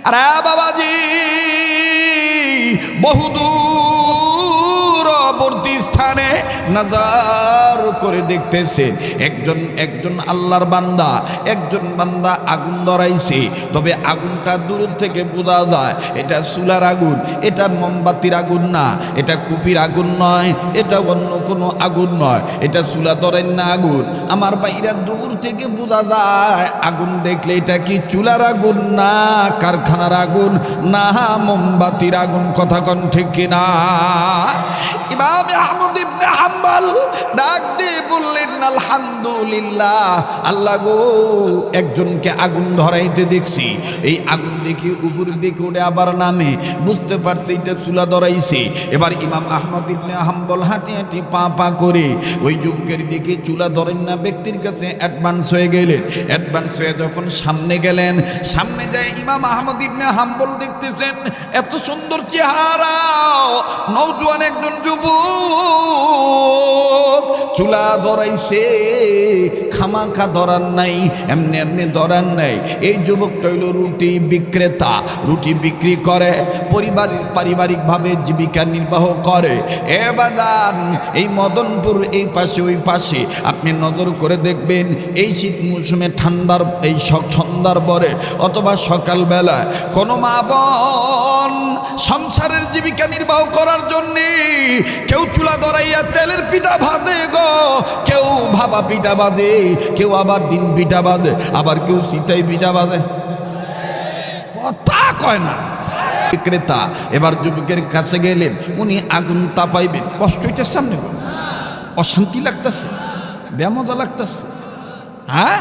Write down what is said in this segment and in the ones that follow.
আরে বাবাজি বহুদূরবর্তী স্থানে নজর করে দেখতেছেন একজন আল্লাহর বান্দা, একজন বান্দা আগুন ধরাইছে। তবে আগুনটা দূর থেকে বোঝা যায় এটা চুলার আগুন, এটা মোমবাতির আগুন না, এটা কুপির আগুন নয়, এটা অন্য কোনো আগুন নয়, এটা চুলা ধরেন না আগুন। আমার ভাইরা দূর থেকে বোঝা যায় আগুন দেখলে এটা কি চুলার আগুন না কারখানার আগুন না মোমবাতির আগুন। কথা কোন ঠিক কিনা? ইমাম আহমদ ইবনে হাম্বল ডাক দিয়ে বললেন আলহামদুলিল্লাহ, আল্লাহ গো একজনকে আগুন ধরাইতে দেখছি, এই আগুন দেখি উপর দিকে উঠে আবার নামে, বুঝতে পারছি এটা চুলা ধরাইছে। এবার ইমাম আহমদ ইবনে হাম্বল হাঁটি হাঁটি পা পা করে ওই যুবকের দিকে চুলা ধরেন না ব্যক্তির কাছে অ্যাডভান্স হয়ে গেলেন। অ্যাডভান্স হয়ে যখন সামনে গেলেন, সামনে যায় ইমাম আহমদ ইবনে হাম্বল দেখতেছেন এত সুন্দর চেহারা, নওজোয়ান একজন যুবক চুলা ধরাইছে, খামাখা ধরার নাই, এমনি এমনি ধরার নাই। এই যুবকটা হইল রুটি বিক্রেতা, রুটি বিক্রি করে, পারিবারিকভাবে জীবিকা নির্বাহ করে। এ বাদান এই মদনপুর এই পাশে ওই পাশে আপনি নজর করে দেখবেন এই শীত মৌসুমে ঠান্ডার এই সন্ধ্যার পরে অথবা সকালবেলা কোনো মা বোন সংসারের জীবিকা নির্বাহ করার জন্যে কেউ চুলা ধরাইয়া তেলের পিঠা ভাজে গো, কেউ ভাপা পিঠা বাজে, কেউ আবার ডিম পিঠা বাজে, আবার কেউ সিতাই পিঠা বাজে। কথা কয় না বিক্রেতা। এবার যুবকের কাছে গেলেন, উনি আগুন তাপাইবেন, কষ্ট হইতে সামনে অশান্তি লাগতেছে, বেমজা লাগতেছে। হ্যাঁ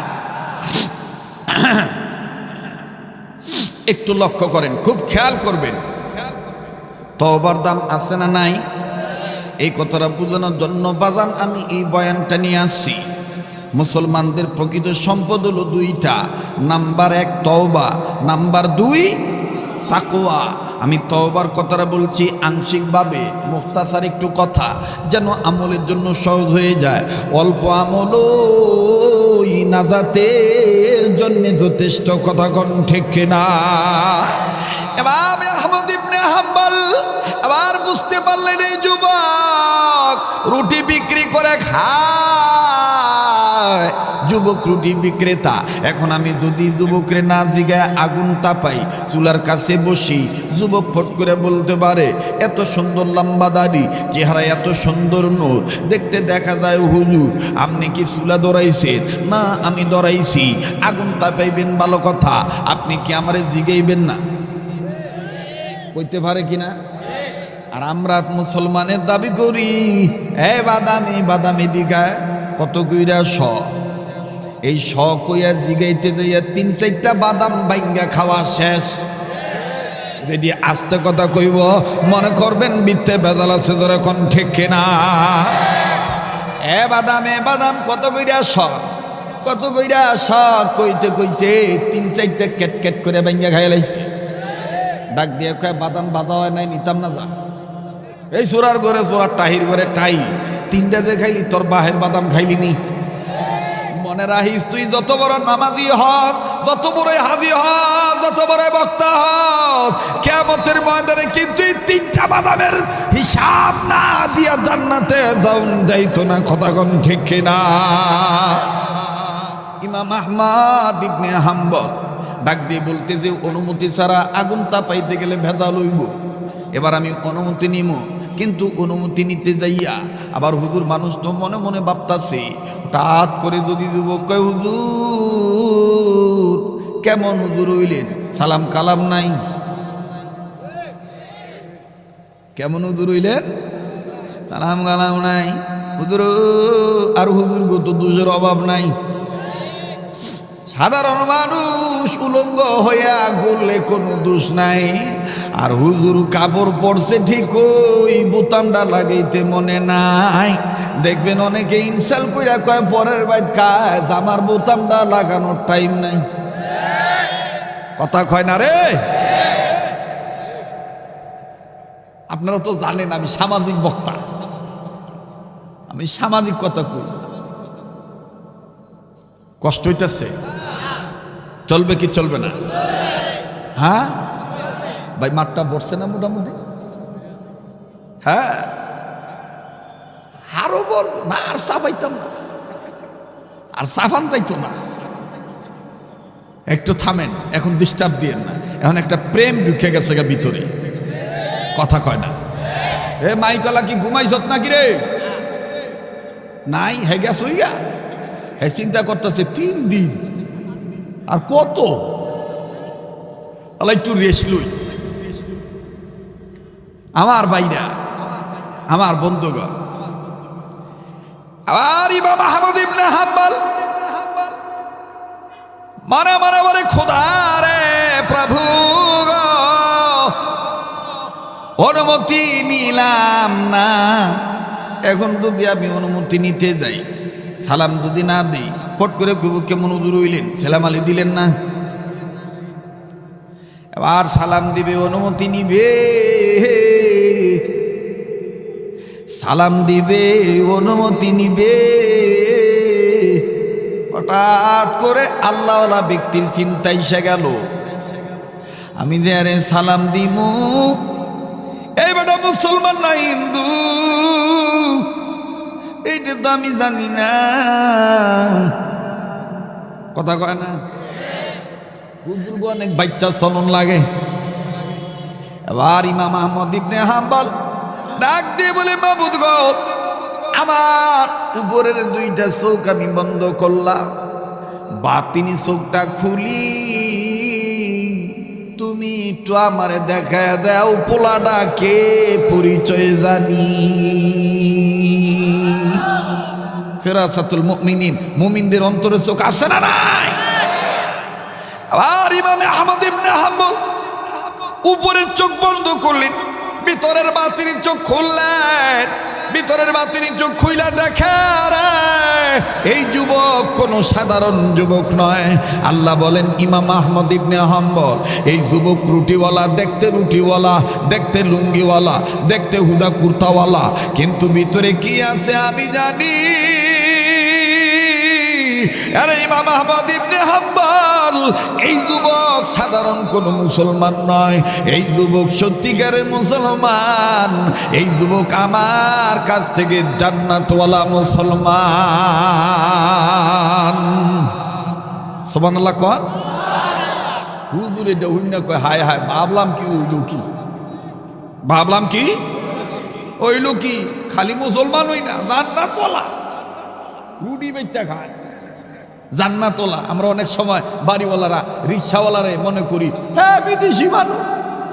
একটু লক্ষ্য করেন, খুব খেয়াল করবেন, তওবার দাম আছে না নাই? এই কথাটা বোঝানোর জন্য বাজান আমি এই বয়ানটা নিয়ে আসছি। মুসলমানদের প্রকৃত সম্পদ হলো দুইটা, নাম্বার 1 তওবা, নাম্বার 2 তাকওয়া। আমি তওবার কথাটা বলছি আংশিকভাবে, মুখতাসার একটু কথা যেন আমলের জন্য সহজ হয়ে যায়। অল্প আমলই নাজাতের জন্য যথেষ্ট। কথা কোন ঠিক কিনা? ইমাম আহমদ ইবনে হাম্বল আবার বুঝতে পারলেন এই যুবক রুটি বিক্রি করে খায়, যুবক রুটি বিক্রেতা। এখন আমি যদি যুবকরে না জিগায় আগুন তাপাই, চুলার কাছে বসি, যুবক ফট করে বলতে পারে এত সুন্দর লম্বা দাড়ি, চেহারা এত সুন্দর নূর, দেখতে দেখা যায় হুজুর আপনি কি চুলা ধরাইছেন? না আমি ধরাইছি। আগুন তাপাইবেন ভালো কথা, আপনি কি আমারে জিগাইবেন না? কইতে পারে কিনা? আর আমরা মুসলমানের দাবি করি এ বাদামি বাদামি দিঘা কত কইরা এই কইয়া জিগাইতে যাইয়া 3-4টা বাদাম বাইঙ্গা খাওয়া শেষ। যদি আস্তে কথা কইব মনে করবেন বিত্তে বেজাল আছে, যখন ঠিক কিনা? এ বাদাম কত কইরা কত কইরা কইতে কইতে 3-4টা কেট করে বাইঙ্গা খাইয়া লাইছে। ডাক দিয়ে কয় বাদাম বাজা হয় নাই, নিতাম না যা। এই চোরার ঘরে চোরার টাহির ঘরে টাই, 3টা যে খাইলি তোর বাহের বাদাম খাইলি নি। মনে রাখিস তুই যত বড় নামাজি হস, যত বড় হাজি হস, যত বড় বক্তা হস, কিয়ামতের ময়দানে কিন্তু এই 3টা বাদামের হিসাব না দিয়া জান্নাতে যাইতো না। কথা কোন ঠিক কিনা? ইমাম আহমদ ইবনে হাম্বল ডাক দিয়ে বলতে যে অনুমতি ছাড়া আগুন তাপাইতে গেলে ভেজাল হইব। এবার আমি অনুমতি নিব, কিন্তু অনুমতি নিতে যাইয়া আবার হুজুর মানুষ তো মনে মনে ভাবতাছে, হঠাৎ করে যদি যুবক কয় হুজুর কেমন হুজুর হইলেন, সালাম কালাম নাই, কেমন হুজুর হইলেন, সালাম কালাম নাই, হুজুর আর হুজুর গো তো দোষের অভাব নাই। সাধারণ মানুষ উলঙ্গ হইয়া গড়লে কোনো দোষ নাই, আর হুজুর কাপড় পরছে ঠিক ওই বোতামটা লাগাইতে মনে নাই। দেখবেন অনেকে ইনসাল কইরা কয় পরের বাইত কাজ, আমার বোতামটা লাগানোর টাইম নাই। কথা কয় না রে? আপনারা তো জানেন আমি সামাজিক বক্তা, আমি সামাজিক কথা কই। কষ্ট হইতেছে, চলবে কি চলবে না? হ্যাঁ ভাই মাঠটা ভরছে না মোটামুটি? হ্যাঁ, আরো বড় না, আর চাপাইতাম না, আর চাপান যাইতো না। একটু থামেন, এখন ডিস্টার্ব দিয়েন না। এখন একটা প্রেম ঢুকে গেছে গা ভিতরে, কথা কয় না। এ মাইকলা কি ঘুমাইছত নাকি রে? নাই, হে গেছ হইয়া। হে চিন্তা করতেছে 3 দিন আর কত, একটু রেস্ট লই। আমার ভাইরা, আমার বন্ধুগণ, আবার ইমাম আহমদ ইবনে হাম্বল মারা মারা বলে, খোদা রে প্রভু গো, অনুমতি নিলাম না। এখন যদি আমি অনুমতি নিতে যাই, সালাম যদি না দিই, ফট করে কইব কেমন হুজুর হইলেন, সালাম আলী দিলেন না। এবার সালাম দিবে, অনুমতি নিবে, সালাম দিবে, অনুমতি নিবে। হঠাৎ করে আল্লাহওয়ালা ব্যক্তির চিন্তা এসে গেল, আমি যে আরে সালাম দিমু, এই বেটা মুসলমান না হিন্দু, এইটা তো আমি জানি না। কথা কয় না, বুজুর্গ অনেক বাচ্চা চলন লাগে। এবার ইমাম আহমদ ইবনে হাম্বল ডাক দিয়ে বলে, মাবুদ গো, আমার উপরের 2টা চোখ আমি বন্ধ করলাম, বাতিনি চোখটা খুলি, তুমি একটু আমারে দেখা দাও, পোলাটা কে, পরিচয় জানি। ফেরাসাতুল মুমিনিন, মুমিনদের অন্তরে চোখ আছে না নাই? আবার ইমাম আহমদ ইবনে হাম্বল উপরের চোখ বন্ধ করলেন, ভিতরের বাতিনি চোখ খুললেন। ভিতরের বাতিনি চোখ খুইলা দেখে, এই যুবক কোনো সাধারণ যুবক নয়। আল্লাহ বলেন, ইমাম আহমদ ইবনে হাম্বল, এই যুবক রুটিওয়ালা, দেখতে রুটিওয়ালা, দেখতে লুঙ্গিওয়ালা, দেখতে হুদা কুর্তাওয়ালা, কিন্তু ভিতরে কি আছে আমি জানি। আরে ইমাম আহমদ ইবনে হাম্বল, এই যুবক সাধারণ কোন মুসলমান নয়, এই যুবক সত্যিকারের মুসলমান। এই যুবক আমার কাছ থেকে জান্নাতওয়ালা মুসলমান। সুবহানাল্লাহ কন। হুজুর এটা হইনা কয়, হায় হায়, ভাবলাম কি হইল, কি ভাবলাম কি হইল, কি খালি মুসলমান হই না, জান্নাতওয়ালা, রুটি বেচা খায়, জান্নাতওয়ালা। আমরা অনেক সময় বাড়িওয়ালারা, রিক্সাওয়ালারে মনে করি, হ্যাঁ বিদেশি মানুষ,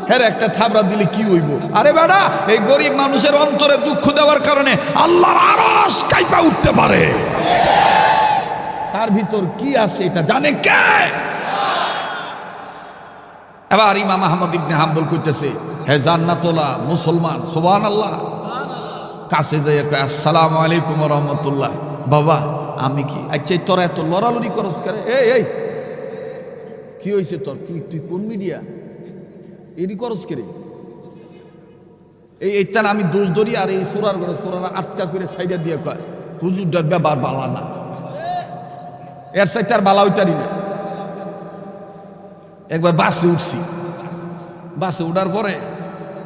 হ্যাঁ একটা থাবড়া দিলে কি হইব। আরে বেটা, এই গরিব মানুষের অন্তরে দুঃখ দেওয়ার কারণে আল্লাহর আরশ কাইপা উঠতে পারে। তার ভিতর কি আছে এটা জানে কে? এবার ইমাম আহমদ ইবনে হাম্বল কইতেছে, হ্যাঁ জান্নাতওয়ালা মুসলমান, সুবহানাল্লাহ। কাছে যাইয়া কয়, আসসালামু আলাইকুম ওয়া রাহমাতুল্লাহ। বাবা আমি কি, আচ্ছা তোরা এত লড়ালড়ি করস করে, এই কি হয়েছে তোর, তুই কোন মিডিয়া, এরই করস করে? এই এইটান আমি দোষ ধরি, আর এই সোরার ঘরে সোরারা আটকা করে সাইডা দিয়ে কয়, হুজুরটার ব্যাপার বালা না, এর সাইড আর বালা হইতারি না। একবার বাসে উঠছি, বাসে উঠার পরে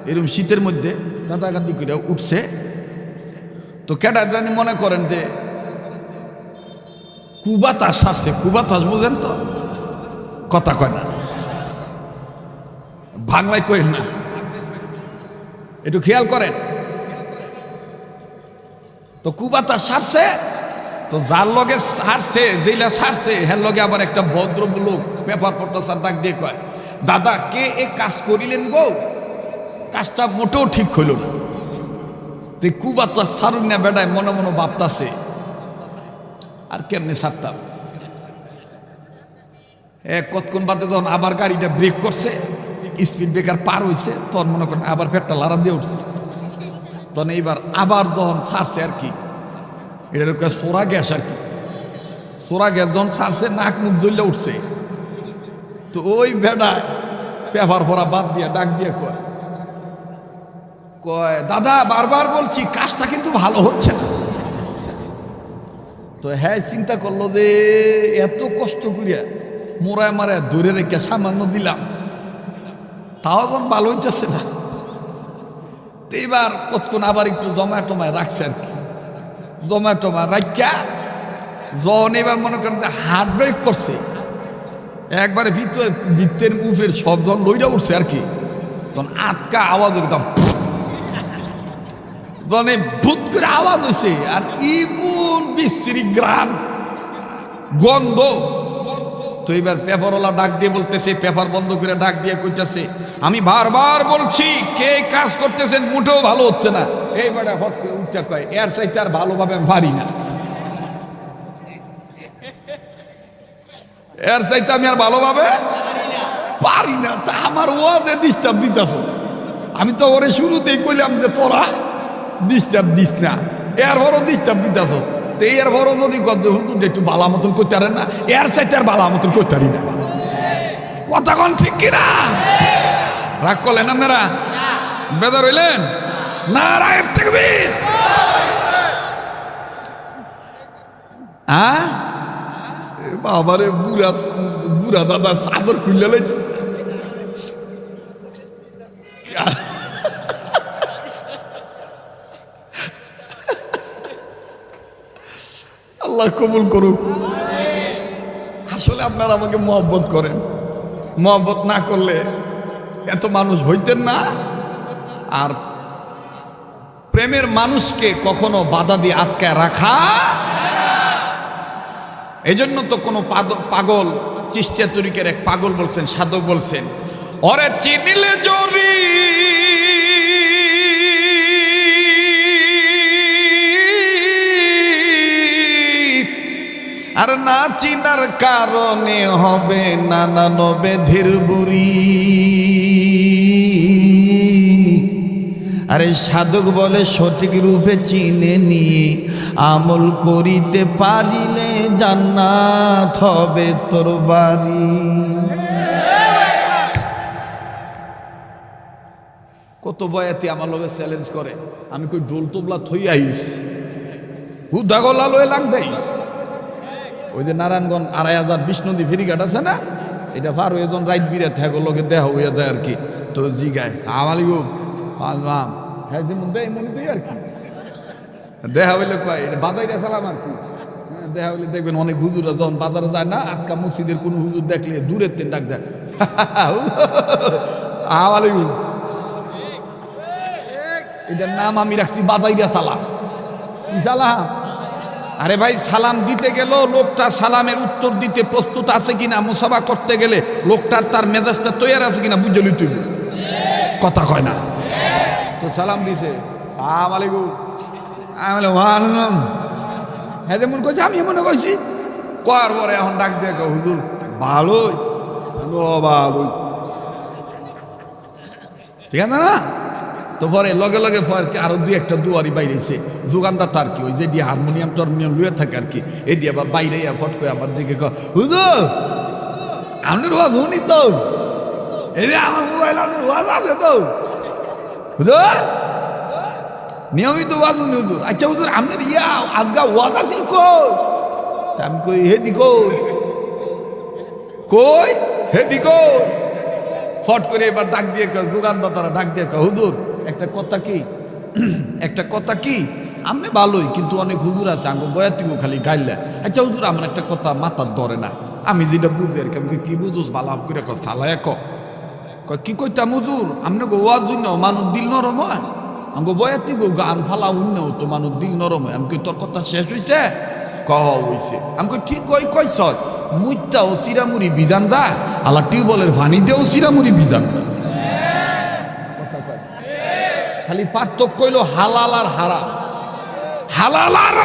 এরকম শীতের মধ্যে গাদাগাদি করে উঠছে, তো কেটা জানি মনে করেন যে কুবাতাস আসছে, কুবাতাস বুঝেন তো, কথা কয় না, বাংলায় কয়েন না, একটু খেয়াল করেন। তো কুবাতাস সারছে, তো যার লগে সারছে, যেইলা সারছে, হ্যাঁ লগে আবার একটা ভদ্রলোক পেপার পড়তেছে, ডাক দিয়ে কয়, দাদা কে এ কাজ করিলেন গো, কাজটা মোটেও ঠিক হইল না। তো কুবাতাস সারুন না বেটায় মনে মনে ভাবতাছে, আর কেমনে ছাড়তাম। কতক্ষণ বাদে যখন আবার গাড়িটা ব্রেক করছে, স্পিড ব্রেকার পার হয়েছে, তখন মনে করেন আবার পেটটা লাড়া দিয়ে উঠছে। তখন এইবার আবার যখন ছাড়ছে আর কি, এটা সোরা গ্যাস আর কি, সোরা গ্যাস যখন ছাড়ছে, নাক মুখ জ্বলে উঠছে। তো ওই বেড়ায় পেপার ভরা বাদ দিয়া ডাক দিয়ে কয়, দাদা বারবার বলছি কাজটা কিন্তু ভালো হচ্ছে না। তো হ্যাঁ চিন্তা করলো যে এত কষ্ট করিয়া মোড়ায় মারায় ধরে রেখে সামান্য দিলাম, তাও এখন ভালো হইতেছে না। তো এবার কতক্ষণ আবার একটু জমায় রাখছে আর কি, জমায় রাখা জন এবার মনে করেন যে হার্ট ব্রেক করছে, একবারে ভিতরের উপরের সব জন লইরা উঠছে আর কি। তখন আটকা আওয়াজ একদম জনে ভূত করে আওয়াজ হয়েছে, আর ইমন বিশ্রী গ্রাম গন্ধ। তো এবার পেপারওয়ালা ডাক দিয়ে বলতেছে, পেপার বন্ধ করে ডাক দিয়ে কইতেছে, আমি বারবার বলছি কে কাজ করতেছেন মোটেও ভালো হচ্ছে না। এইবার হট করে উঠতে কয়, এর চাইতে আর ভালোভাবে আমি পারি না, এর চাইতে আমি আর ভালোভাবে পারি না। তা আমার ওয়াজে ডিস্টার্ব দিতেছ। আমি তো ওরে শুরুতেই কইলাম যে তোরা ডিস্টার্ব দিস না, এর বড় ডিস্টার্ব দিতেছ। তো এর বড় যদি হুজুর একটু বালা মতন করতে পারেন না, এর চাইতে আর বালা মতন করতে পারি না। কথা কোন ঠিক কিনা? রাগ করলেন আপনারা? বেজার হইলেন? নারায়ে তাকবীর। হ্যাঁ বাবারে, বুড়া দাদা চাদর খুললে লাইতে। আল্লাহ কবুল করুক। আসলে আপনারা আমাকে মহব্বত করেন, মহব্বত না করলে এত মানুষ হইতেন না। আর প্রেমের মানুষকে কখনো বাধা দিয়ে আটকায় রাখা, এই জন্য তো কোনো পাগল, চিশতিয়া তরিকার এক পাগল বলছেন, সাধক বলছেন, ওরে চিনিলে জরি আর না চিনার কারণে হবে নানান বেধির বুড়ি। আরে সাধক বলে সঠিক রূপে চিনে নিয়ে আমল করিতে পারিলে জান্নাত হবে তোর বাড়ি। কত বয়াতি আমার লগে চ্যালেঞ্জ করে, আমি কই ডোল তবলা থই আইস হুদা গলা লয়ে লাগ দেই। ওই যে নারায়ণগঞ্জ ২৫০০ বিষ্ণুদী ফেরিঘাট আছে না, এটা পার হয়ে যখন রাইট বিরাট হ্যাঁ লোকে দেহ হইয়া যায় আর কি। তো জি গায় আমালিগুম আল্লাহ হ্যাঁ যেমন দেয় মনে দেয় আর কি, দেখা হইলে কয় এটা বাজাইটা চালাম আর কি। দেখা হইলে দেখবেন অনেক হুজুরা যখন বাজারে যায় না, আটকা মসজিদের কোনো হুজুর দেখলে দূরের তেন ডাক দেয় আমালিগুম। এটার নাম আমি রাখছি বাজাইরা সালাম। কি সালাম? আরে ভাই, সালাম দিতে গেল লোকটা সালামের উত্তর দিতে প্রস্তুত আছে কিনা, মুসাফা করতে গেলে লোকটার তার মেজাজটা তৈরি আছে কিনা বুঝে লই। তুই কথা কয় না তো, সালাম দিছে সালাম আলাইকুম, আমি ওয়ালাইকুম, হ্যাঁ যেমন কইছি আমি মনে কইছি। কয়ার পরে এখন ডাক দিয়ে হুজুর ভালোই ভালোই, ঠিক আছে না? তো পরে লগে লগে আরো দুই একটা দুয়ারি বাইরেছে যোগানদার তার কি, ওই যে দিয়ে হারমোনিয়াম টারমোনিয়াম লুয়ে থাকে আর কি, এটি আবার বাইরে ফট করে আমার দিকে হুজুর আপনার ওয়াজ শুনি তো, এই যে আমার মোবাইল আপনার ওয়াজ আছে তো হুজুর, নিয়মিত ওয়াজ শুনি হুজুর। আচ্ছা হুজুর আপনার আজগা ওয়াজ আছে কই? আমি কই হে দিকো কই, হে দিকো। ফট করে এবার ডাক দিয়ে যোগানদার তারা ডাক দিয়ে হুজুর একটা কথা কি, একটা কথা কি, আপনি ভালোই কিন্তু অনেক হুজুর আছে আঙ্গ বয়াতিও খালি গাইলে। আচ্ছা হুজুর আমার একটা কথা মাথার ধরে না, আমি যেটা বুঝলি আর কি। কি বুঝোস ভালো করে সালায় কি কইতাম হুজুর, আপনি গো ওয়াজ জন্য মানুষ দিল নরম হয়, আঙ্গ বয়াতি গো গান ফালা উন্নও তো মানুষ দিল নরম হয়। আমি কই তোর কথা শেষ হয়েছে? কহ হইছে। আমি কই ঠিক কই কইস মুইটা ও সিরামুড়ি বিজান দা আলা টিউবওয়েলের পানি দেও সিরামুড়ি বিজান। খালি পার্থক্য হইল হালাল আর হারাম। হালাল আর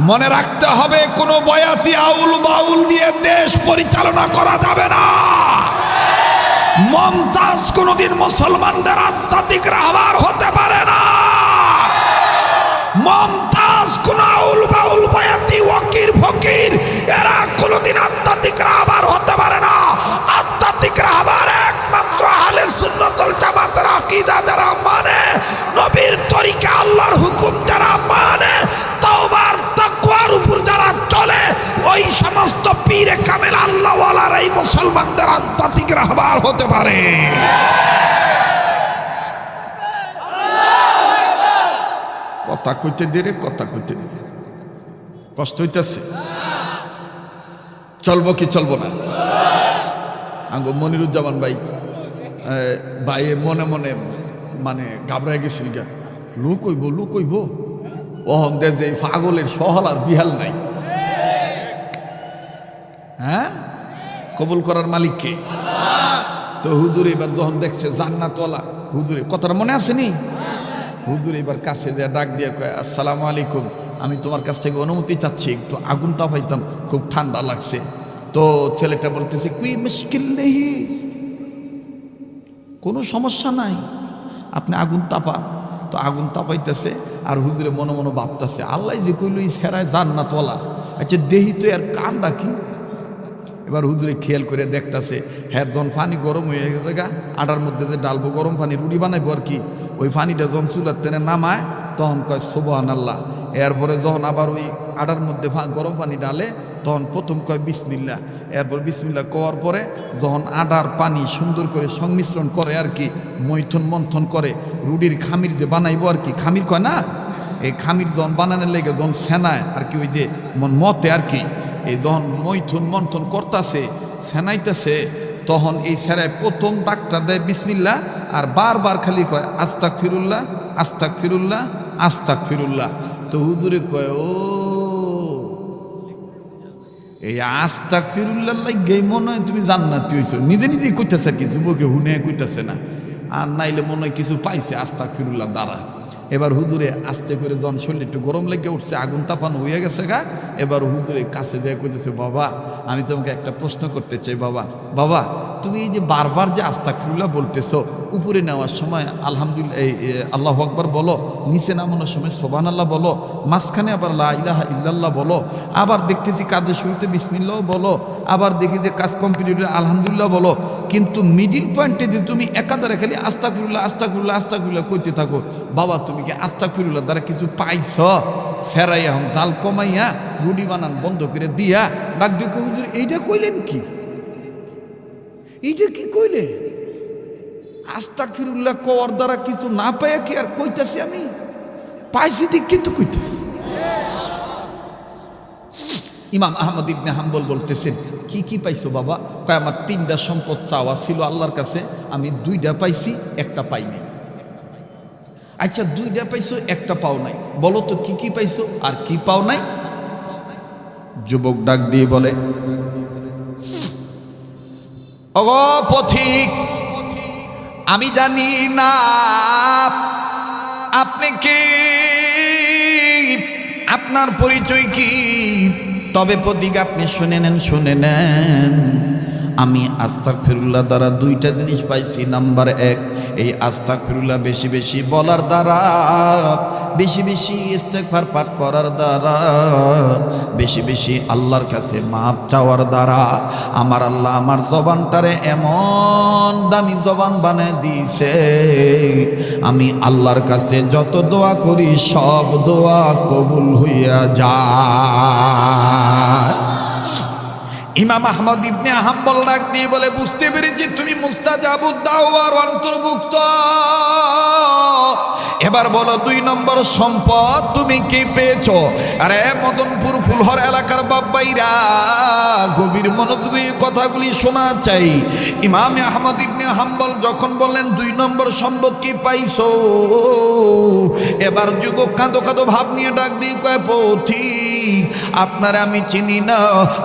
মনে রাখতে হবে, কোনো বয়াতি আউল বাউল দিয়ে দেশ পরিচালনা করা যাবে না। মমতাজ কোনদিন মুসলমানদের আধ্যাত্মিক রাহবার হতে পারে না। মমতাজ কোন আউল বাউল বয়াতি ওয়াকির ফকির এরা কোনদিন আধ্যাত্মিক রাহবার হতে পারে না। আধ্যাত্মিক রাহবার একমাত্র আহলে সুন্নাত ওয়াল জামাতের আকীদা যারা মানে, নবীর তরিকা আল্লাহর হুকুম যারা মানে, তাওবার তাকওয়ার উপর যারা সুন্নাত চলে, ওই সমস্ত পীরে কামেল আল্লাহওয়ালার এই মুসলমানদের আধ্যাত্মিক রাহবার হতে পারে। কথা কইতে দিরে, কথা কইতে দিরে, কষ্ট হইতেছে। চলবো কি চলবো না? আঙ্গো মনিরুজ্জামান ভাই ভাই মনে মনে মানে ঘাবড়ায় গেছিল গা, লুকইব লুকইব ওহন দে যে পাগলের সহল আর বিহাল নাই। হ্যাঁ, কবুল করার মালিক কে? তো হুজুর এবার যখন দেখছে জান্নাতওয়ালা, হুজুরে কথাটা মনে আসেনি? হুজুর এবার কাছে যে ডাক দিয়ে কয়, আসসালামু আলাইকুম, আমি তোমার কাছ থেকে অনুমতি চাচ্ছি, একটু আগুন তাপাইতাম, খুব ঠান্ডা লাগছে। তো ছেলেটা বলতেছে, কুই মুশকিল নেই, কোনো সমস্যা নাই, আপনি আগুন তাপান। তো আগুন তাপাইতেছে আর হুজুরে মনে মনে ভাবতেছে, আল্লাহ যে কইল এই সেরায় জান্নাতওয়ালা, আচ্ছা দেহি তো এর কামটা কি। এবার হুজুরে খেয়াল করে দেখতেছে, হ্যাঁ যখন পানি গরম হয়ে গেছে গা, আটার মধ্যে যে ডালবো গরম পানি রুটি বানাইবো আর কি, ওই পানিটা যখন চুলার তেনে নামায় তখন কয় সুবহানাল্লাহ। এরপরে যখন আবার ওই আটার মধ্যে গরম পানি ডালে তখন প্রথম কয় বিসমিল্লাহ। এরপর বিসমিল্লাহ কওয়ার পরে যখন আটার পানি সুন্দর করে সংমিশ্রণ করে আর কি, মৈথন মন্থন করে রুটির খামির যে বানাইবো আর কি, খামির কয় না, এই খামির যখন বানানোর লেগে যখন সেনায় আর কি, ওই যে মতে আর কি, এই যখন মৈথুন মন্থন করতেছে সেনাইতেছে, তখন এই সেরায় প্রথম ডাকটা দেয় বিসমিল্লাহ, আর বারবার খালি কয় আস্তাক ফিরুল্লাহ, আস্তাক ফিরুল্লাহ, আস্তাক ফিরুল্লাহ। তো হুজুরে কয়, ও এই আস্তাক ফিরুল্লাহ লাগেই মনে হয় তুমি জান্নাতি হইছো। নিজে নিজেই কইতেছে আর কি, যুবকে হুনে কইতেছে না, আর নাইলে মনে হয় কিছু পাইছে আস্তাক ফিরুল্লাহ দ্বারা। এবার হুজুরে আস্তে করে যখন শরীর একটু গরম লেগে উঠছে, আগুন তাপানো হয়ে গেছে গা, এবার হুজুরে কাছে যায় কইতেছে, বাবা আমি তোমাকে একটা প্রশ্ন করতে চাই। বাবা বাবা তুমি এই যে বারবার যে আস্তাগফিরুল্লাহ বলতেছো, উপরে নেওয়ার সময় আলহামদুলিল্লাহ এই আল্লাহু আকবার বলো, নিচে নামানোর সময় সুবহানাল্লাহ বলো, মাঝখানে আবার লা ইলাহা ইল্লাল্লাহ বলো, আবার দেখতেছি কাজের শুরুতে বিসমিল্লাহ বলো, আবার দেখি যে কাজ কমপ্লিট আলহামদুলিল্লাহ বলো, কিন্তু মিডিল পয়েন্টে যে তুমি একাধারে খালি আস্তাগফিরুল্লাহ আস্তাগফিরুল্লাহ আস্তাগফিরুল্লাহ কইতে থাকো, বাবা তুমি কি আস্তাগফিরুল্লাহ দ্বারা কিছু পাইছ? সেরাই এখন জাল কমাইয়া রুটি বানান বন্ধ করে দিয়া ডাক দিয়ে হুজুর এইটা কইলেন কি, এইটা কি কইলে? আস্তাগফিরুল্লাহ কওয়ার দ্বারা কিছু না পাইয়া কি আর কইতাছি আমি? পাইছি দিক কিন্তু কইতেছি। ইমাম আহমদ ইবনে হাম্বল বলতেছেন, কি কি পাইছো বাবা? কয় আমার 3টা সম্পদ চাওয়া ছিল আল্লাহর কাছে, আমি 2টা পাইছি, একটা পাই নাই। আচ্ছা 2টা পাইছো, একটা পাও নাই, বলো তো কি কি পাইছো আর কি পাও নাই? যুবক ডাক দিয়ে বলে, ওগো পথিক, আমি জানি না আপনি কে, আপনার পরিচয় কি, তবে পথিক আপনি শুনে নেন, শুনে নেন। আমি আস্তাগফিরুল্লাহ দ্বারা 2টা জিনিস পাইছি। নাম্বার 1, এই আস্তাগফিরুল্লাহ বেশি বেশি বলার দ্বারা, বেশি বেশি ইস্তেগফার পাঠ করার দ্বারা, বেশি বেশি আল্লাহর কাছে মাপ চাওয়ার দ্বারা আমার আল্লাহ আমার জবানটারে এমন দামি জবান বানিয়ে দিয়েছে, আমি আল্লাহর কাছে যত দোয়া করি সব দোয়া কবুল হইয়া যায়। ইমাম আহমদ ইবনে হাম্বল ডাক দিয়ে বলে, বুঝতে পেরেছি তুমি মুস্তাজাবুদ দাওয়ার অন্তর্ভুক্ত। এবার বলো 2 নম্বর সম্পদ তুমি কি পেয়েছো? আরে মদনপুর ফুলহর এলাকার বাব্বাইরা গভীর মনোযোগী কথাগুলি শোনা চাই। ইমাম আহমদ ইবনে হাম্বল যখন বললেন 2 নম্বর সম্পদ কি পাইছো, এবার যুবক কাঁদো কাঁদো ভাব নিয়ে ডাক দিয়ে কয়, পথিক আপনার আমি চিনি না,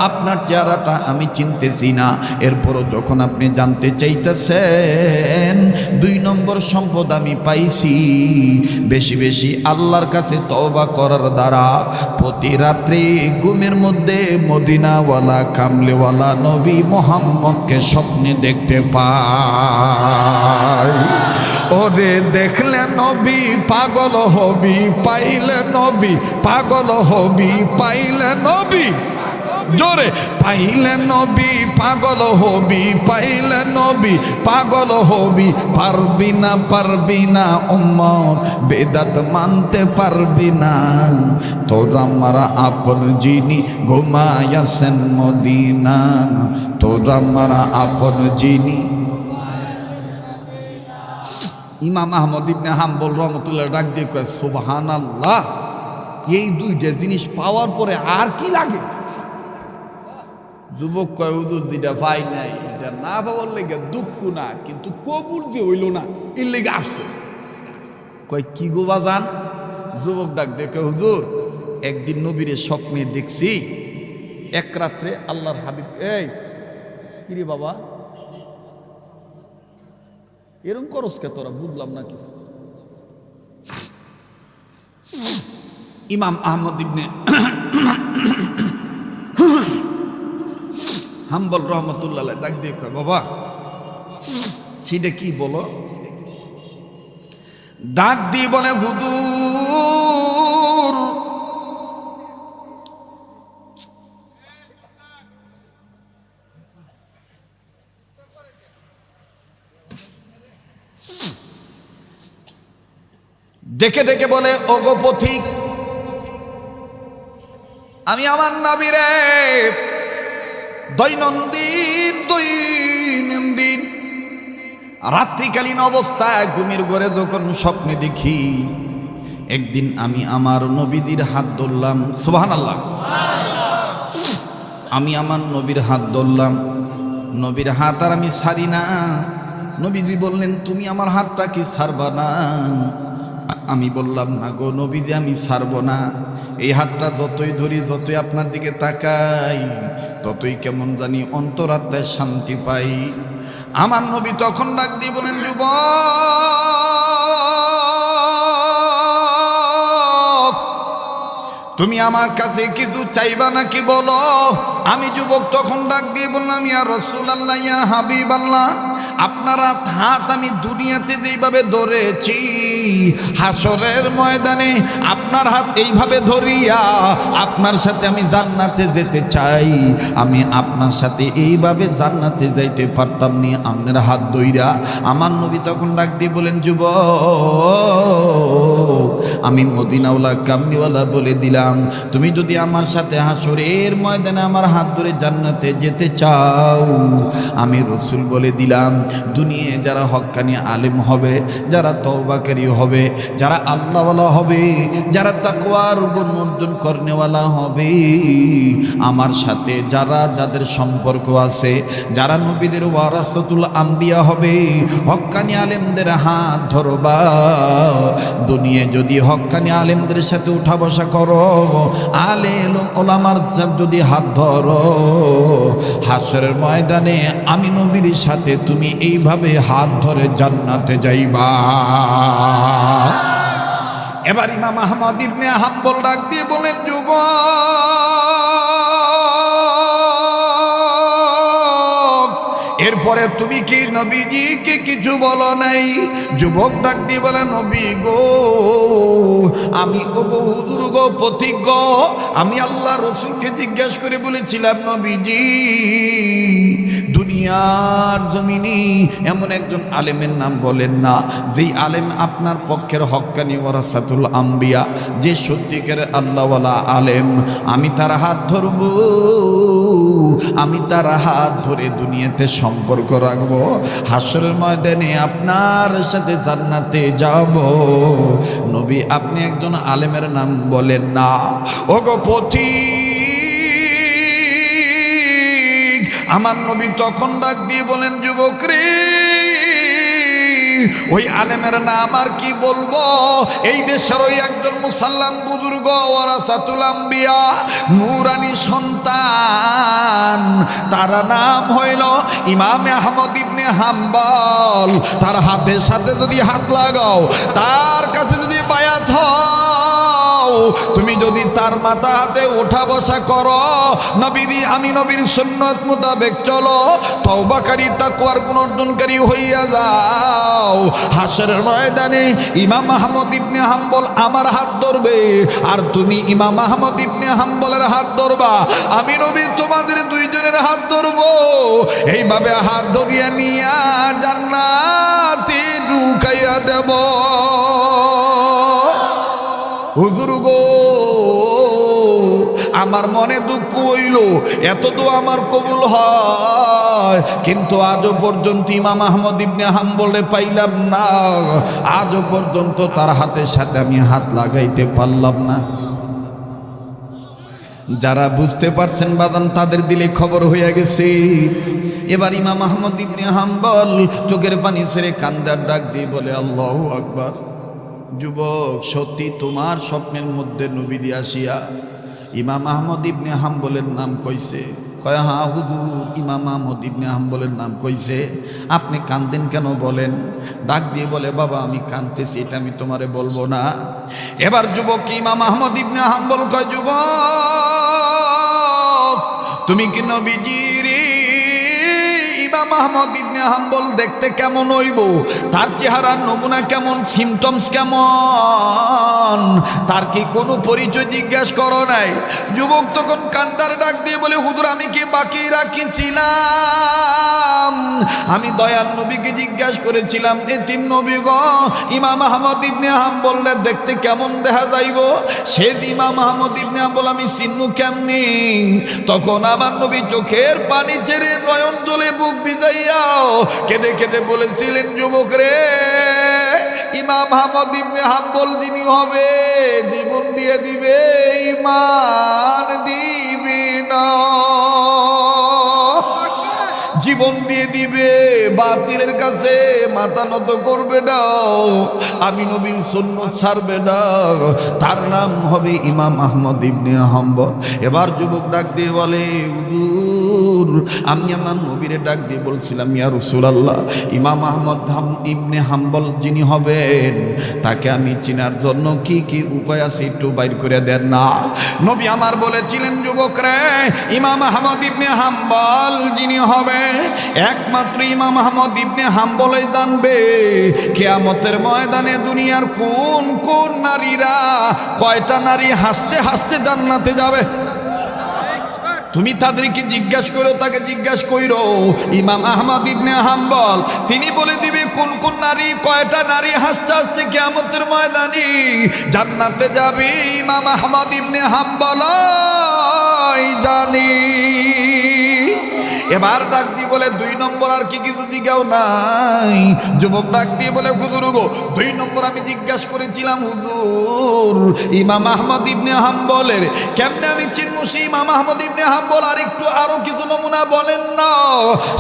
আপনার চেহারাটা আমি চিনতেছি না, এরপরও যখন আপনি জানতে চাইতেছেন 2 নম্বর সম্পদ আমি পাইছি বেশি বেশি আল্লাহর কাছে তওবা করার দ্বারা প্রতি রাত্রি ঘুমের মধ্যে মদিনাওয়ালা কামলেওয়ালা নবী মুহাম্মদকে স্বপ্নে দেখতে পাই। ওরে দেখলে নবী পাগল হবি, পাইলে নবী পাগল হবি, পাইলে নবী জোরে পাইলে নবী পাগল হবি, পাইলে নবী পাগল হবি, পারবি না উম্মত বেদাত মানতে পারবি না। তোরা আমার আপন যিনি ঘুমায়াছেন মদিনা, তোরা আমার আপন যিনি। ইমাম আহমদ ইবনে হাম্বল রহমতুল্লাহ ডাক দিয়ে কয় সুবহানাল্লাহ, এই দুইটা জিনিস পাওয়ার পরে আর কি লাগে? যুবক কয় হুজুর যেটা পাই নাই এটা না পাওয়ার লেগে দুঃখ না, কিন্তু কবুল যে হইল না এর লেগে আফসোস। কয় কি গো বাজান? যুবক ডাক দেখে হুজুর একদিন নবীরে স্বপ্নে দেখছি, এক রাত্রে আল্লাহর হাবিব। এই কিরে বাবা এরকম করস কে তোরা? বুঝলাম না কিছু। ইমাম আহমদ ইবনে হাম্বল রহমতুল্লাহ ডাক দিয়ে কয় বাবা সেটা কি বলো? ডাক দিয়ে বলে হুজুর ডেকে ডেকে বলে ওগো পথিক, আমি আমার নবীরে দৈনন্দিন রাত্রিকালীন অবস্থায় ঘুমের ঘরে যখন স্বপ্নে দেখি, একদিন আমি আমার নবীজির হাত ধরলাম। সুবহানাল্লাহ। আমি আমার নবীর হাত ধরলাম, নবীর হাত আর আমি ছাড়ি না। নবীজি বললেন তুমি আমার হাতটা কি ছাড়বা না? আমি বললাম না গো নবীজি আমি ছাড়বো না। এই হাতটা যতই ধরি, যতই আপনার দিকে তাকাই, ততই কেমন জানি অন্তরাত্মায় শান্তি পাই। আমার নবী তখন ডাক দিয়ে বলেন যুবক তুমি আমার কাছে কিছু চাইবা নাকি বলো? আমি যুবক তখন ডাক দিয়ে বললাম ইয়া রাসূলুল্লাহ ইয়া হাবিবাল্লাহ, আপনার হাত আমি দুনিয়াতে যেইভাবে ধরেছি, হাসরের ময়দানে আপনার হাত এইভাবে ধরিয়া আপনার সাথে আমি জান্নাতে যেতে চাই। আমি আপনার সাথে এইভাবে জান্নাতে যাইতে পারতাম নি আপনার হাত ধইরা। আমার নবী তখন ডাক দিয়ে বলেন যুবক আমি মদিনাওয়ালা কামনিওয়ালা বলে দিলাম, তুমি যদি আমার সাথে হাসরের ময়দানে আমার হাত ধরে জান্নাতে যেতে চাও, আমি রাসূল বলে দিলাম দুনিয়ায় যারা হক্কানি আলেম হবে, যারা তওবাকারী হবে, যারা আল্লাহওয়ালা হবে, যারা তাকওয়ার গুণ অর্জন করনেওয়ালা হবে, আমার সাথে যারা যাদের সম্পর্ক আছে, যারা নবীদের ওয়ারাসাতুল আম্বিয়া হবে, হক্কানি আলেমদের হাত ধরবা। দুনিয়ায় যদি হক্কানি আলেমদের সাথে উঠা বসা করো, আলেম ওলামার যদি হাত ধরো, হাসরের ময়দানে আমি নবীর সাথে তুমি এইভাবে হাত ধরে জান্নাতে যাইবা। এবার ইমাম আহমদ ইবনে হাম্বল ডাক দিয়ে বলেন যুবক এরপরে তুমি কি নবীজিকে কিছু বলো নাই? যুবক ডাক দিয়ে বলে নবী গো আমি ওগো হুজুর গো পথিক গো, আমি আল্লাহ রসুলকে জিজ্ঞেস করে বলেছিলাম নবীজি দুনিয়ার জমিনে এমন একজন আলেমের নাম বলেন না, যেই আলেম আপনার পক্ষের হক্কানি ওয়ারাসাতুল আম্বিয়া, যে সত্যিকার আল্লাহওয়ালা আলেম। আমি তার হাত ধরব, আমি তার হাত ধরে দুনিয়াতে সম্পর্ক রাখবো, হাসরের ময়দানে আপনার সাথে জান্নাতে যাব। নবী আপনি একজন আলেমের নাম বলেন না। ওগো পথিক, আমার নবী তখন ডাক দিয়ে বলেন যুবক রে ওই আলেমের নাম আর কি বলবো? এই দেশের ওই একজন মুসাল্লাম বুজুর্গ ওয়ারাসাতুল আম্বিয়া, নূরানী সন্তান, তার নাম হইল ইমাম আহমদ ইবনে হাম্বল। তার হাতের সাথে যদি হাত লাগাও, তার কাছে যদি বায়াত হও, তুমি যদি তার মাথা হাতে ওঠা বসা করো, নবীজি আমি নবীর সুন্নত মোতাবেক চলো, তওবাকারী তাকওয়ার গুণ অর্জনকারী হইয়া যাও, হাসরের ময়দানে ইমাম আহমদ ইবনে হাম্বল আমার হাত ধরবে আর তুমি ইমাম আহমদ ইবনে হাম্বলের হাত ধরবা, আমি নবী তোমাদের দুইজনের হাত ধরবো, এইভাবে হাত ধরিয়া নিয়া জান্নাতে ঢুকাইয়া দেব। হুজুর গো, আমার মনে দুঃখ হইল, এত তো আমার কবুল হয়, কিন্তু আজও পর্যন্ত ইমাম আহমদ ইবনে হাম্বলে পাইলাম না, আজও পর্যন্ত তার হাতের সাথে আমি হাত লাগাইতে পারলাম না। যারা বুঝতে পারছেন বাদান, তাদের দিলে খবর হইয়া গেছে। এবার ইমাম আহমদ ইবনে হাম্বল চোখের পানি ছেড়ে কান্দার ডাক দিয়ে বলে, আল্লাহু আকবার। যুবক, সত্যি তোমার স্বপ্নের মধ্যে নবী দিয়ে আসিয়া ইমাম আহমদ ইবনে হাম্বলের নাম কইছে? কয়, হ্যাঁ হুজুর, ইমাম আহমদ ইবনে হাম্বলের নাম কইছে। আপনি কান্দেন কেন বলেন? ডাক দিয়ে বলে, বাবা আমি কাঁদতেছি, এটা আমি তোমারে বলবো না। এবার যুবক ইমাম আহমদ ইবনে হাম্বল কয়, যুবক তুমি কি নবীজির ইমাম আহমদ ইবনে হাম্বল দেখতে কেমন হইব? তার চেহারার নমুনা কেমন, সিমটমস কেমন, তার কি কোনো পরিচয় জিজ্ঞাসা করো নাই? যুবক তখন কান্দার ডাক দিয়ে বলে, হুজুর আমি কি বাকি রাখিছিলাম? আমি দয়াল নবীকে জিজ্ঞাসা করেছিলাম, এতিম নবী গো, ইমাম আহমদ ইবনে হাম্বল দেখতে কেমন দেখা যাইব? সে ইমাম আহমদ ইবনে হাম্বল আমি চিনমু কেমনি? তখন আমার নবী চোখের পানি ছেড়ে নয়ন জলে বুক ভিজাইয়াও কেঁদে কেঁদে বলেছিলেন, যুবক রে, ইমাম আহমদ ইবনে হাম্বল যিনি হবে, জীবন দিয়ে দিবে, ঈমান দিবে না। জীবন দিয়ে দিবে, বাতিলের কাছে মাথা নত করবে না, আমি নবীর সুন্নাত ছাড়বে না। তার নাম হবে ইমাম আহমদ ইবনে হাম্বল। এবার যুবক ডাক দিয়ে বলে, হুজুর আমি আমার নবীরে ডাক দিয়ে বলছিলাম, ইয়া রাসূলুল্লাহ, ইমাম আহমদ ইবনে হাম্বল যিনি হবেন তাকে আমি চিনার জন্য কি কি উপায় আছে একটু বাইর করে দেন না। নবী আমার বলেছিলেন, যুবক রে, ইমাম আহমদ ইবনে হাম্বল যিনি হবে একমাত্র ইমাম আহমদ ইবনে হাম্বলই জানবে কিয়ামতের ময়দানে দুনিয়ার কোন কোন নারীরা, কয়টা নারী হাসতে হাসতে জান্নাতে যাবে। তুমি তাদেরকে জিজ্ঞাসা করো, তাকে জিজ্ঞাসা কইরো, ইমাম আহমদ ইবনে হাম্বল তিনি বলে দিবে কোন কোন নারী, কয়টা নারী হাসতে হাসতে কিয়ামতের ময়দানে জান্নাতে যাবে। ইমাম আহমদ ইবনে হাম্বল জানি। এবার ডাক দিয়ে বলে, 2 নম্বর আর কি কিছু জিজ্ঞাও নাই? যুবক ডাক দিয়ে বলে, হুজুর গো, 2 নম্বর আমি জিজ্ঞাসা করেছিলাম, হুজুর ইমাম আহমদ ইবনে হাম্বলের কেমনে আমি চিনবো সেই ইমাম আহমদ ইবনে হাম্বল, আরো কিছু নমুনা বলেন না।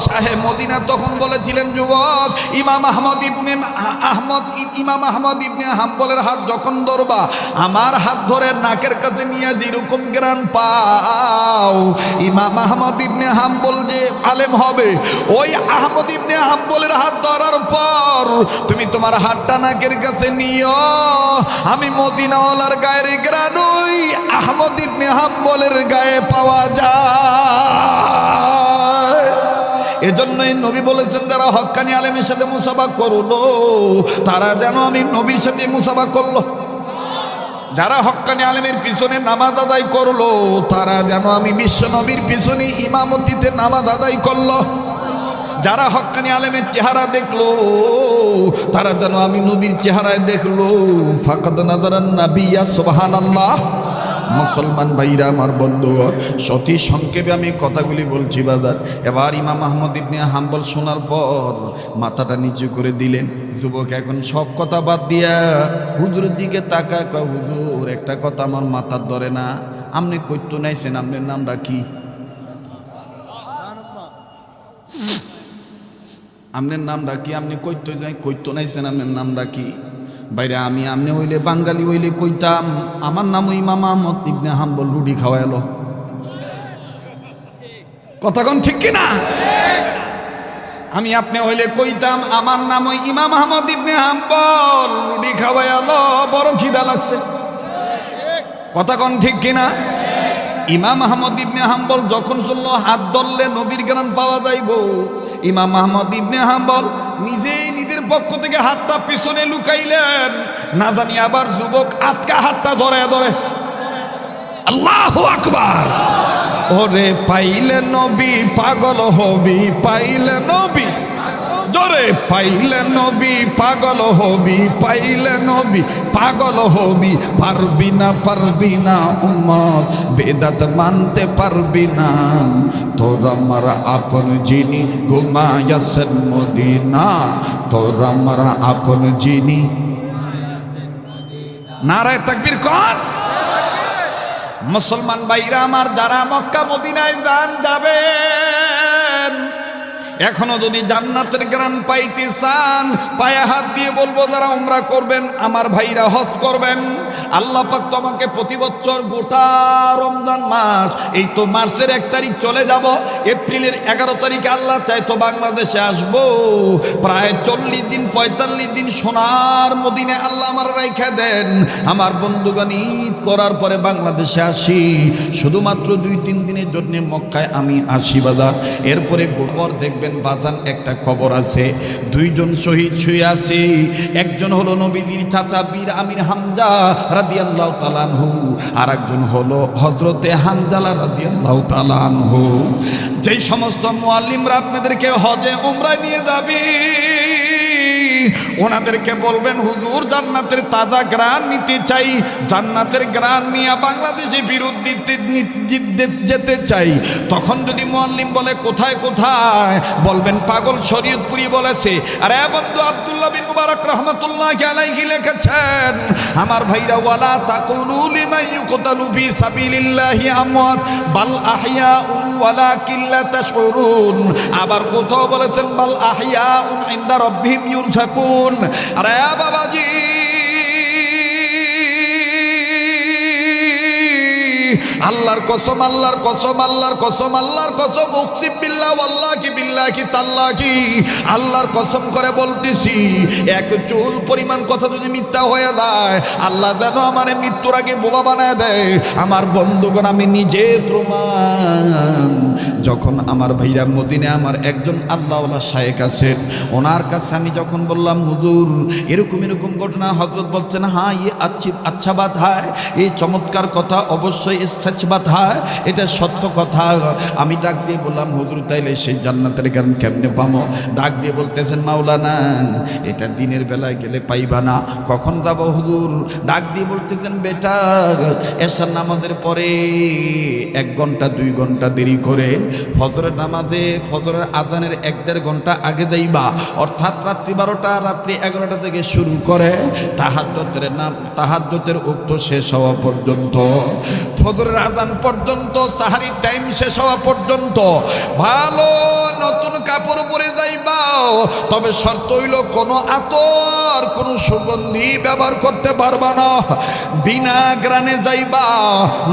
সাহেব মদিনা তখন বলেছিলেন, যুবক ইমাম আহমদ ইবনে হাম্বলের হাত যখন ধরবা, আমার হাত ধরে নাকের কাছে নিয়ে যেরকম গ্রান পাও, ইমাম আহমদ ইবনে হাম্বল যে আলেম হবে, ওই আহমদ ইবনে হাম্বলের হাত ধরার পর তুমি তোমার হাতটা নাকের কাছে নিও, আমি মদিনাওয়ালার গায়ের গ্রান ওই আহমদ ইবনে হাম্বলের গায়ে পাওয়া যায়। এজন্যই নবী বলেছেন, যারা হক্কানি আলেমের সাথে মুসাফা করলো তারা যেন আমি নবীর সাথে মুসাফা করলো। যারা হক্কানি আলেমের পিছনে নামাজ আদায় করলো তারা যেন আমি বিশ্ব নবীর পিছনে ইমামতিতে নামাজ আদায় করলো। যারা হক্কানি আলেমের চেহারা দেখলো তারা যেন আমি নবীর চেহারায় দেখলো। ফাকাদ নাজারান নাবিয়্যা, সুবহানাল্লাহ। মুসলমান ভাইরা আমার বন্ধু, সতী সংক্ষেপে আমি কথাগুলি বলছি বাজার। এবার ইমাম আহমদ ইবনে হাম্বল শোনার পর মাথাটা নিচু করে দিলেন। যুবক এখন সব কথা বাদ দিয়া হুজুরের দিকে তাকায়, কয়, হুজুর একটা কথা আমার মাথার ধরে না, আপনি কইতো নাইছেন, আপনার নামটা কি? আপনার নামটা কি? আপনি কইতো যাই কইতো নাইছেন, আপনার নামটা কি? বাইরে আমি আমনে হইলে বাঙালি হইলে কইতাম আমার নাম ইমাম আহমদ ইবনে হাম্বল, রুটি খাওয়াইলো। কথা কোন ঠিক কিনা? আমি আপনি হইলে কইতাম আমার নাম ইমাম আহমদ ইবনে হাম্বল, রুটি খাওয়াইলো, বড় খিদা লাগছে। কথা কোন ঠিক কিনা? ইমাম আহমদ ইবনে হাম্বল যখন শুনলো হাত ধরলে নবীর জ্ঞান পাওয়া যাইব, ইমাম আহমদ ইবনে হাম্বল নিজেই নিজের পক্ষ থেকে হাতটা পিছনে লুকাইলেন, না জানি আবার যুবক আটকা হাতটা ধরে ধরে। আল্লাহু আকবার। ওরে পাইলে নবী পাগল হবি, পাইলে নবী জোরে, পাইলে নবী পাগল হবি, পাইলে নবী পাগল হবি। পারবি না উম্মত, বেদাত মানতে পারবি না। তোর আমার আপন যিনি ঘুমায়াছেন মদিনা, তোর আমার আপন যিনি। নারায়ে তাকবীর কোন? মুসলমান ভাইরা আমার, যারা মক্কা মদিনায় যাবেন, এখনো যদি জান্নাতের গ্রান পাইতে চান, পায়ে হাত দিয়ে বলবো যারা উমরা করবেন, আমার ভাইরা হজ করবেন। আল্লাহ পাক তোমাকে প্রতি বছর গোটা রমজান মাস, এই তো মার্চের 1 তারিখ চলে যাব, এপ্রিলের 11 তারিখে আল্লাহ চাই তো বাংলাদেশে আসবো। প্রায় 40 দিন 45 দিন সোনার মদিনায় আল্লাহ আমার রাইখা দেন। আমার বন্ধুগণ, ঈদ করার পরে বাংলাদেশে আসি, শুধুমাত্র 2-3 দিনের জন্য মক্কায় আমি আসি বাজার। এরপরে গোবর দেখবেন বাজান একটা কবর আছে, 2 জন শহীদ শুয়ে আছে। একজন হলো নবীজির চাচা বীর আমির হামজা রাদিয়াল্লাহু তাআলা আনহু, আর একজন হলো হযরতে হানজালা রাদিয়াল্লাহু তাআলা আনহু। যেই সমস্ত মুআল্লিমরা আপনাদেরকে হজে উমরায় নিয়ে যাবে, ওনাদেরকে বলবেন হুজুর জান্নাতের তাজা গ্রান নিতে চাই, জান্নাতের গ্রান নিয়ে বাংলাদেশে বিরোধ যেতে চাই। তখন যদি মুআল্লিম বলে কোথায় কোথায়, বলবেন পাগল শরীয়তপুরি বলেছে। আরে বন্ধু, আব্দুল্লাহ বিন মুবারক রাহমাতুল্লাহি আলাইহি লিখেছেন, আমার ভাইরা, ওয়ালা তাকুলু লিমান ইউকতালু ফি সাবিলিল্লাহি আমওয়াত বাল আহইয়াউ ওয়ালাকিন লা তাশউরুন। আবার কোথাও বলেছেন বাল আহইয়াউ ইনদা রাব্বিহিম ইউরযাকুন। আরে বাবাজি, আল্লাহর কসম, আল্লাহর কসম, আল্লাহর কসম, আল্লাহর কসম, উকসিম বিল্লাহ ওয়াল্লাহি বিল্লাহি তাল্লাহি, আল্লাহর কসম করে বলতেছি, এক চুল পরিমাণ কথা যদি মিথ্যা হয়ে যায়, আল্লাহ যেন আমার মৃত্যুর আগে বোবা বানায় দেয়। আমার বন্ধুগণ, আমি নিজে প্রমাণ। যখন আমার ভাইরা মদিনে আমার একজন আল্লাহওয়ালা শায়েখ আছেন, ওনার কাছে আমি যখন বললাম হুজুর এরকম এরকম ঘটনা, হযরত বলছেন হ্যাঁ ये আচ্ছা বাত হয়, এই চমৎকার কথা, অবশ্যই সচ বাত হয়, এটা সত্য কথা। আমি ডাক দিয়ে বললাম হুজুর তাইলে সেই জান্নাতের গান কেমনে পাবো? ডাক দিয়ে বলতেছেন মাওলানা এটা দিনের বেলায় গেলে পাইবা না। কখন যাব হুজুর? ডাক দিয়ে বলতেছেন বেটা এশার নামাজের পরে 1 ঘন্টা 2 ঘন্টা দেরি করে ফজরের নামাজে, ফজরের আজানের 1-1.5 ঘন্টা আগে যাইবা, অর্থাৎ রাত্রি 12টা রাত্রি 11টা থেকে শুরু করে তাহাজ্জুদের ওয়াক্ত শেষ হওয়া পর্যন্ত, ফজরের আজান পর্যন্ত, সাহারির টাইম শেষ হওয়া পর্যন্ত ভালো নতুন কাপড় পরে যাইবা। তবে শর্ত হইল কোনো আতর, কোনো সুগন্ধি ব্যবহার করতে পারবা না, বিনা গ্রানে যাইবা,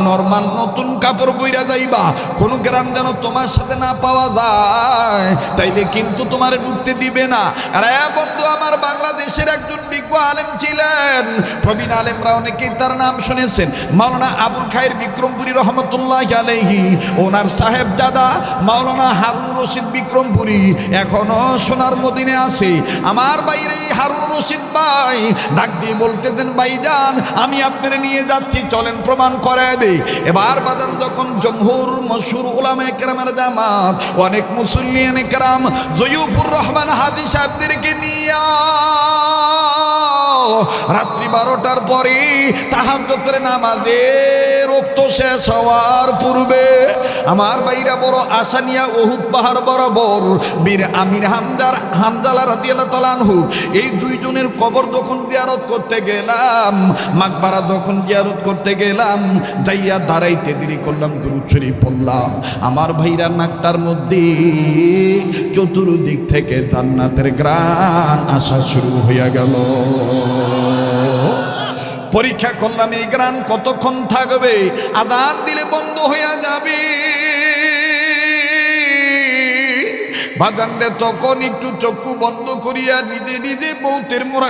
নরমাল নতুন কাপড় পইরা যাইবা, কোনো গ্রাম যেন তোমার সাথে না পাওয়া যায়, তাইলে কিন্তু তোমার ঢুকতে দিবে না। আর বন্ধু আমার, বাংলাদেশের একজন বিজ্ঞ আলেম ছিলেন, প্রবীণ আলেমরা অনেকেই তার নাম শুনেছেন, মাওলানা আবুল খায়ের বিক্রমপুরী রহমতুল্লাহি আলাইহি। ওনার সাহেবজাদা মাওলানা হারুন রশিদ বিক্রমপুরী এখনো সোনার মদিনে আছে। আমার বাইরে হারুন রশিদ ভাই ডাক দিয়ে বলতেছেন ভাইজান আমি আপনারে নিয়ে যাচ্ছি, চলেন প্রমাণ করায় দেই। এবার বাদান যখন জমহুর মশহুর উলামায়ে কেরামের জামাত, অনেক মুসল্লিয়ানে কেরাম জয়ুফুর রহমান হাজী সাহেবদেরকে নিয়ে রাত্রি 12টার পরে তাহাজ্জুদের নামাজে রক্ত শেষ হওয়ার পূর্বে আমার ভাইরা বড় আশা নিয়া উহুদ পাহাড় বরাবর বীর আমির হামজালা রাদিয়াল্লাহু তাআলা আনহু এই 2 জনের কবর যখন জিয়ারত করতে গেলাম, মাকবারা যখন জিয়ারত করতে গেলাম, যাইয়া দাঁড়াইতে দেরি করলাম, দুরূদ শরীফ পড়লাম। আমার ভাইরা নাকটার মধ্যে চতুর্দিক থেকে জান্নাতের ঘ্রাণ আসা শুরু হইয়া গেল। পরীক্ষা করলাম এই গ্রান কতক্ষণ থাকবে, আজান দিলে বন্ধ হইয়া যাবে। বাজানরে তখন একটু চক্ষু বন্ধ করিয়া নিজে নিজে মৌতের মোরা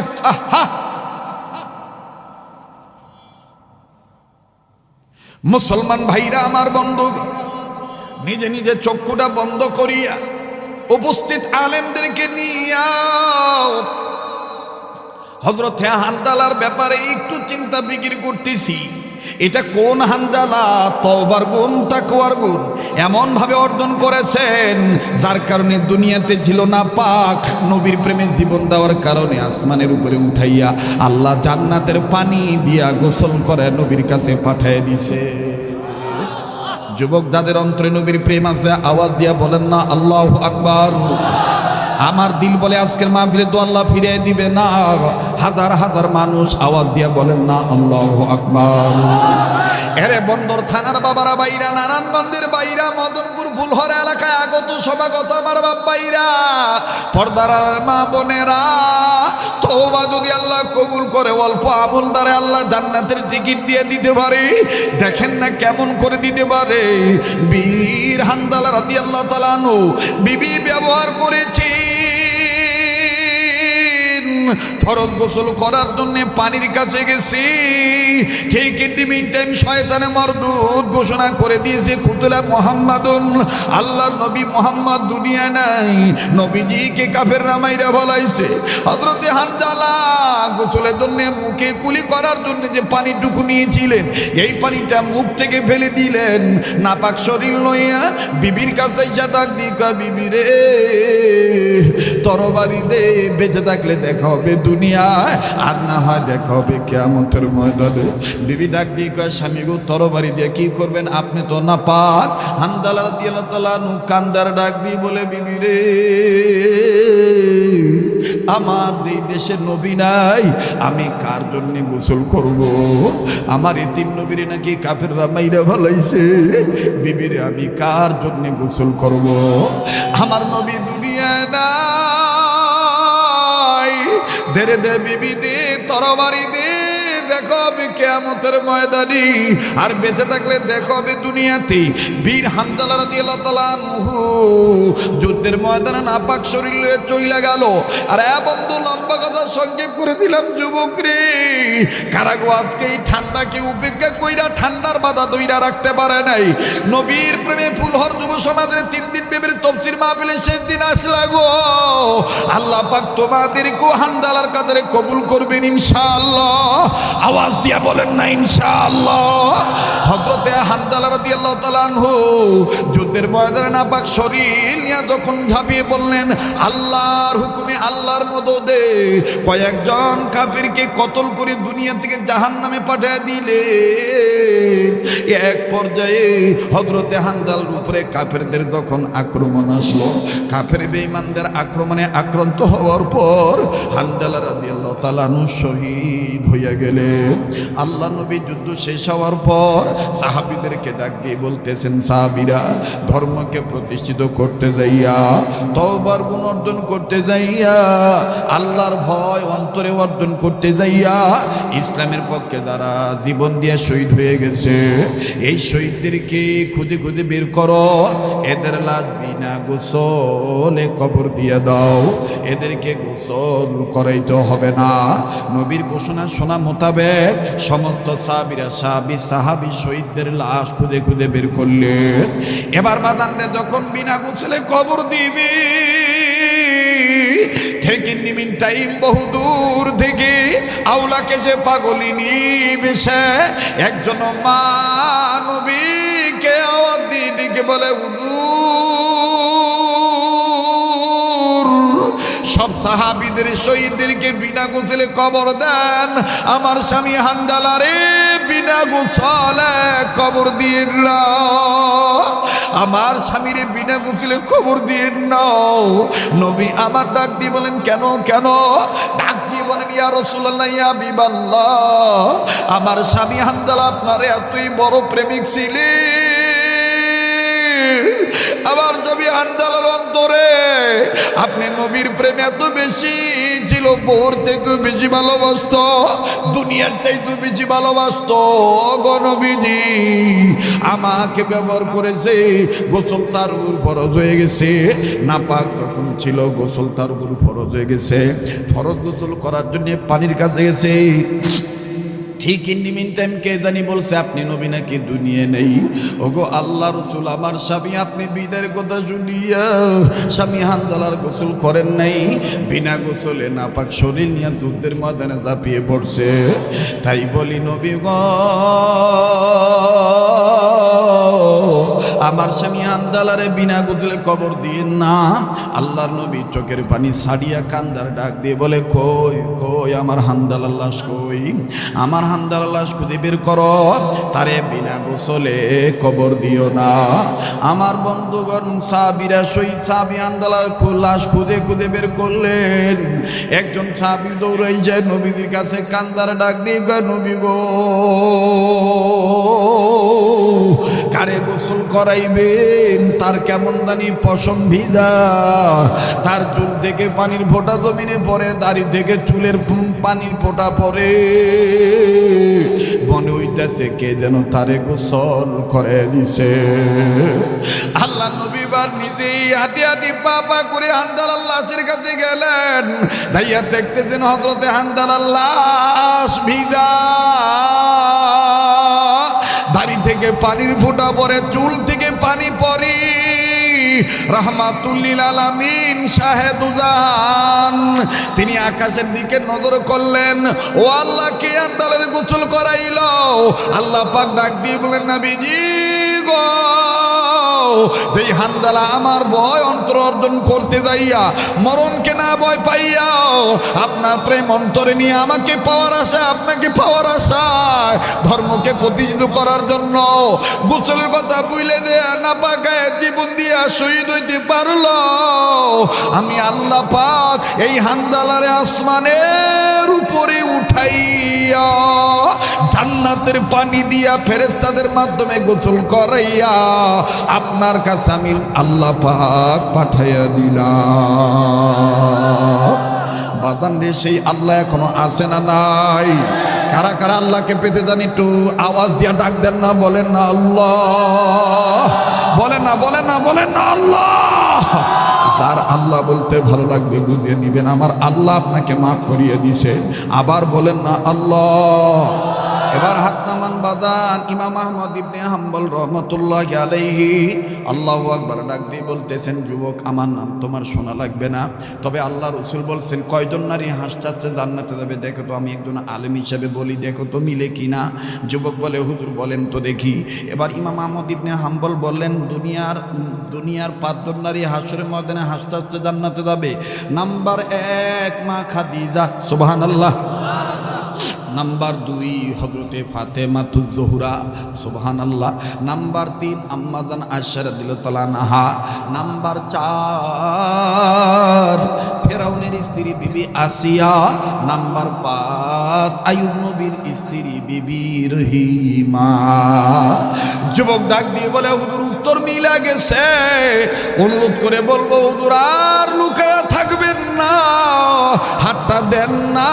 মুসলমান ভাইরা আমার বন্ধু নিজে নিজে চক্ষুটা বন্ধ করিয়া উপস্থিত আলেমদেরকে নিয়ে হযরতে হানজালার ব্যাপারে একটু চিন্তা ফিকির করতেছি। এটা কোন হানজালা তওবার গুণ, তাকওয়ার গুণ এমন ভাবে অর্জন করেছেন যার কারণে দুনিয়াতে ছিল না পাক, নবীর প্রেমে জীবন দেওয়ার কারণে আসমানের উপরে উঠাইয়া আল্লাহ জান্নাতের পানি দিয়া গোসল করে নবীর কাছে পাঠিয়ে দিছে। যুবক যাদের অন্তরে নবীর প্রেম আছে আওয়াজ দিয়া বলেন না আল্লাহু আকবার। আমার দিল বলে আজকের মাহফিলে তো আল্লাহ ফিরিয়ে দিবে না। হাজার হাজার মানুষ আওয়াজ দিয়া বলেন না আল্লাহু আকবার। এরে বন্দর থানার বাবারা বাইরা, নারায়ণগঞ্জের বাইরা, মদনপুর ফুলহরা এলাকায় আগত সমাগত আমার বাপ বাইরা, পর্দার মা বোনেরা, তওবা যদি আল্লাহ কবুল করে অল্প আমল দ্বারা আল্লাহ জান্নাতের টিকিট দিয়ে দিতে পারে। দেখেন না কেমন করে দিতে পারে। বীর হানজালা রাদিয়াল্লাহু তাআলা আনহু বিবি ব্যবহার করেছে ফরজ গোসল করার জন্য পানির কাছে গেছি। ঠিক ইন টাইম শয়তানে মরদুদ ঘোষণা করে দিয়েছে কুতলা মুহাম্মাদুন, আল্লাহর নবী মুহাম্মদ দুনিয়া নাই। নবীজিকে কাফেররা মাইরা ফলাইছে। হযরতে হানজালা গোসলের জন্য মুখে কুলি করার জন্য যে পানিটুকু নিয়েছিলেন এই পানিটা মুখ থেকে ফেলে দিলেন। নাপাক শরীর লইয়া বিবির কাছে যা ডাক দিয়ে কয়, বিবি রে তরবারি দে, বেঁচে থাকলে দেখা হবে দুনিয়ায়, আর না হয় দেখা হবে কিয়ামতের ময়দানে। বিবি ডাক দিয়ে কয়, স্বামী গো তরবারি দিয়ে কি করবেন, আপনি তো নাপাক। হানজালা রাদিয়াল্লাহু তাআলা আনহু কান্দার ডাক দিয়ে বলে, বিবি রে আমার যে দেশে নবী নাই আমি কার জন্য গোসল করব? আমার এই তিন নবীরে নাকি কাফেররা মাইরা ফলাইছে। বিবিরে আমি কার জন্য গোসল করব? আমার নবী দুনিয়ায় নাই। ধীরে ধীরে বিবি দে, তরবারি দে, দেখো হবে কিয়ামতের ময়দানে, আর বেঁচে থাকলে দেখো হবে দুনিয়াতে। বীর হানজালা রাদিয়াল্লাহু তাআলা আনহু যুদ্ধের ময়দানে নাপাক শরীর লয়ে চইলা গেল। আর বন্ধু লম্বা কথা সংক্ষেপ করে দিলাম যুবক রে, কারাগো আজকে এই ঠান্ডাকে উপেক্ষা কইরা ঠান্ডার বাধা দইরা রাখতে পারে নাই। নবীর প্রেমে ফুলহর যুব সমাজের 3 দিন বেবের তফসির মাহফিলে শেষ দিন আসলা গো। আল্লাহ পাক তোমাদেরকে হানজালার কাদরে কবুল করবেন ইনশাআল্লাহ। আওয়াজ দিয়া বলেন না ইনশাআল্লাহ। হযরতে হানজালা রাদিয়াল্লাহু তাআলা আনহু যুদ্ধের ময়দানে নাপাক শরীর নিয়ে যখন ঝাঁপিয়ে বললেন আল্লাহর হুকুমে, আল্লাহর মদদে কয়েকজন কাফিরকে কতল করে দুনিয়া থেকে জাহান্নামে পাঠিয়ে দিলে। এক পর্যায়ে হযরতে হানজালার উপরে কাফেরদের যখন আক্রমণ আসলো, কাফের বেঈমানদের আক্রমণে আক্রান্ত হওয়ার পর হানজালা রাদিয়াল্লাহু তাআলা আনহু শহীদ হয়ে গেলেন। আল্লাহ নবী যুদ্ধ শেষ হওয়ার পর সাহাবীদেরকে ডাক দিয়ে বলতেছেন, সাহাবীরা ধর্মকে প্রতিষ্ঠিত করতে যাইয়া, তওবার গুণ অর্জন করতে যাইয়া, আল্লাহর ভয় অন্তরে অর্জন করতে যাইয়া ইসলামের পক্ষে যারা জীবন দিয়ে শহীদ হয়ে গেছে এই শহীদদেরকে খুঁজে খুঁজে বের করো। এদের লাশ বিনা গোসলে কবর দিয়ে দাও। এদেরকে গোসল করাইতে হবে না। নবীর ঘোষণা শোনা মোতাবেক সমস্ত সাহাবী শহীদদের লাশ খুঁজে খুঁজে বের করলেন। এবার বাদানরে যখন বিনা গোসলে কবর দিবি, ঠিক ইন টাইম বহু দূর থেকে আওলাকে সে পাগলিনী বেশে একজন মা নবীকে আওয়াজ দিয়ে ডেকে বলে, হুজুর সব সাহাবীদের শহীদদেরকে বিনা গোসলে কবর দেন, আমার স্বামী হানজালারে বিনা গোসলে কবর দিয়ে নাও, আমার স্বামীর বিনা গোসলে কবর দিয়ে নাও। নবী আমার ডাক দিয়ে বলেন, কেন কেন? ডাক দিয়ে বলেন, ইয়া রাসূলুল্লাহ, ইয়া হাবিবাল্লাহ, আমার স্বামী হানজালা আপনার এতই বড় প্রেমিক ছিলেন। আমার স্বামী হানজালার অন্তরে আপনি নবীর প্রেম এত বেশি ছিল, বোর চাইতে বেশি ভালোবাসত, দুনিয়ার চাইতে বেশি ভালোবাসত। গো নবীজি আমাকে ব্যবহার করেছে, গোসল তার উপর ফরজ হয়ে গেছে। নাপাক যখন ছিল গোসল তার উপর ফরজ হয়ে গেছে। ফরজ গোসল করার জন্য পানির কাছে গেছে। ঠিক ইন দি মিন টাইম কে জানি বলছে আপনি নবী নাকি দুনিয়া নেই। ওগো আল্লাহ রসুল, আমার স্বামী আপনি বিদায়ের কথা শুনিয়া স্বামী হানজালার গোসল করেন নাই, বিনা গোসলে নাপাক শরীর নিয়ে যুদ্ধের ময়দানে ঝাঁপিয়ে পড়ছে। তাই বলি নবী গো, আমার স্বামী হানজালারে বিনা গোসলে কবর দিয়ে না। আল্লাহর নবী চোখের পানি ছাড়িয়া কান্দার ডাক দিয়ে বলে, কই কই আমার হানজালার লাশ কই, আমার হানজালার লাশ খুঁজে বের করো, তারে বিনা গোসলে কবর দিও না। আমার বন্ধুগণ সাহাবীরা সই সাহাবী হানজালার লাশ খুঁজে খুঁজে বের করলেন। একজন সাহাবী দৌড়াই যায় নবীর কাছে, কান্দার ডাক দিয়ে কয়, নবী গো, কারে গোসল করাইবেন, তার কেমন জানি পশম ভিজা, তার চুল থেকে পানির ফোঁটা জমিনে পড়ে, দাড়ি থেকে চুলের পানির ফোঁটা পড়ে, মনে হইতেছে কে যেন তারে গোসল করে দিছে। আল্লাহ নবী বার নিজেই হাঁটি হাঁটি পা পা করে হানজালার লাশের কাছে গেলেন। যাইয়া দেখতেছেন হযরতে হানজালার লাশ ভিজা, দাড়ি থেকে পানির ফোঁটা পড়ে, চুল থেকে পানি পড়ে। রাহমাতুল্লিল আলামিন শাহেদুজান তিনি আকাশের দিকে নজর করলেন, ও আল্লাহ, কে হানজালার গোসল করাইল? আল্লাহ পাক ডাক দিয়ে বলেন, নবীজি গো, যেই হানজালা আমার ভয় অন্তর অর্জন করতে যাইয়া মরণকে না ভয় পাইয়াও আপনার প্রেম অন্তরে নিয়ে আমাকে পাওয়ার আশা, আপনাকে পাওয়ার আশায় ধর্মকে প্রতিষ্ঠিত করার জন্য গোসলের কথা বুঝলে দেয়া না পাকায় জীবন দিয়া শহীদ হইতে পারলো, আমি আল্লাহ পাক এই হানজালারে আসমানের উপরে উঠাইয়া জান্নাতের পানি দিয়া ফেরেশতাদের মাধ্যমে গোসল করাইয়া আপনার কাছে আমি আল্লাহ পাক পাঠাইয়া দিলাম। বাজান রে, সেই আল্লাহ এখনো আছে না নাই? কারা কারা আল্লাহকে পেতে জানি একটু আওয়াজ দিয়া ডাক দেন না, বলেন না আল্লাহ, বলেন না, বলেন না, বলেন না আল্লাহ। যার আল্লাহ বলতে ভালো লাগবে বুঝিয়ে নিবেন, আমার আল্লাহ আপনাকে মাফ করিয়ে দিছে। আবার বলেন না আল্লাহ। এবার হাত নামান বাজান। ইমাম আহমদ ইবনে হাম্বল রহমতুল্লাহি আলাইহি আল্লাহু আকবার ডাক দিয়ে বলতেছেন, যুবক, আমার নাম তোমার শোনা লাগবে না, তবে আল্লাহ রসুল বলছেন কয়জন নারী হাসতে জান্নাতে যাবে দেখো তো। আমি একজন আলেম হিসেবে বলি, দেখো তো মিলে কিনা। যুবক বলে, হুজুর বলেন তো দেখি। এবার ইমাম আহমদ ইবনে হাম্বল বললেন, দুনিয়ার 5 জন নারী হাসরের ময়দানে হাসতে হাসতে জান্নাতে যাবে। নাম্বার 1 মা খাদিজা, সুবহানাল্লাহ। নাম্বার 2 হযরতে ফাতেমাতুজ জোহরা, সুবহানাল্লাহ। নাম্বার 3 আম্মাজান আয়েশা রাদিয়াল্লাহু তাআলা আনহা। নাম্বার 4 ফেরাউনের স্ত্রী বিবি আসিয়া। নাম্বার 5 আইয়ুব নবীর স্ত্রী বিবি রহিমা। যুবক ডাক দিয়ে বলে, হুজুর উত্তর মিলা গেছে, অনুরোধ করে বলবো হুজুর আর লুকায়া থাকবেন না, হাতটা দেন না,